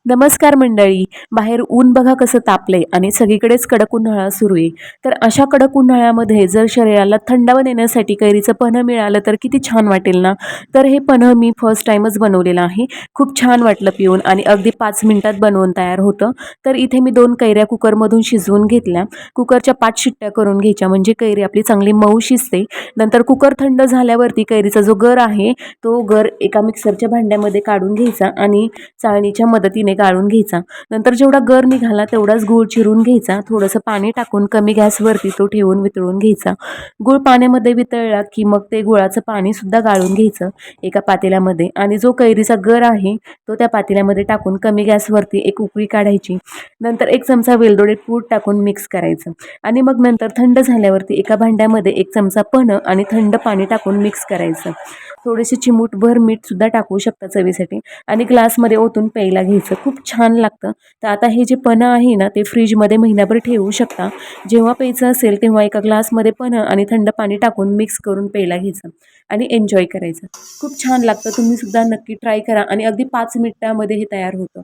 नमस्कार मंडळी. बाहेर ऊन बघा कसं तापलंय आणि सगळीकडेच कडक उन्हाळा सुरू आहे. तर अशा कडक उन्हाळ्यामध्ये जर शरीराला थंडावा देण्यासाठी कैरीचं पन्हं मिळालं तर किती छान वाटेल ना. तर हे पन्हं मी फर्स्ट टाईमच बनवलेलं आहे. खूप छान वाटलं पिऊन आणि अगदी 5 मिनिटात बनवून तयार होतं. तर इथे मी 2 कैऱ्या कुकरमधून शिजवून घेतल्या. कुकरच्या 5 शिट्ट्या करून घ्यायच्या म्हणजे कैरी आपली चांगली मऊ शिजते. नंतर कुकर थंड झाल्यावरती कैरीचा जो गर आहे तो गर एका मिक्सरच्या भांड्यामध्ये काढून घ्यायचा आणि चाळणीच्या मदतीने गाळून घ्यायचा. नंतर जेवढा गर निघाला तेवढाच गूळ चिरून घ्यायचा. थोडंसं पाणी टाकून कमी गॅसवरती तो ठेवून वितळून घ्यायचा. गूळ पाण्यामध्ये वितळला की मग ते गुळाचं पाणी सुद्धा गाळून घ्यायचं एका पातेल्यामध्ये आणि जो कैरीचा गर आहे तो त्या पातेल्यामध्ये टाकून कमी गॅसवरती एक उकळी काढायची. नंतर 1 चमचा वेलदोडे पूड टाकून मिक्स करायचं आणि मग नंतर थंड झाल्यावरती एका भांड्यामध्ये 1 चमचा पन्हं आणि थंड पाणी टाकून मिक्स करायचं. थोडेसे चिमूटभर मीठ सुद्धा टाकू शकता चवीसाठी आणि ग्लासमध्ये ओतून प्यायला घ्यायचं. खूप छान लागतं. तर आता हे जे पन्हं आहे ना ते फ्रीजमध्ये महिनाभर ठेवू शकता. जेव्हा प्यायचं असेल तेव्हा एका ग्लासमध्ये पन्हं आणि थंड पाणी टाकून मिक्स करून प्यायला घ्यायचं आणि एन्जॉय करायचं. खूप छान लागतं. तुम्ही सुद्धा नक्की ट्राय करा आणि अगदी 5 मिनिटामध्ये हे तयार होतं.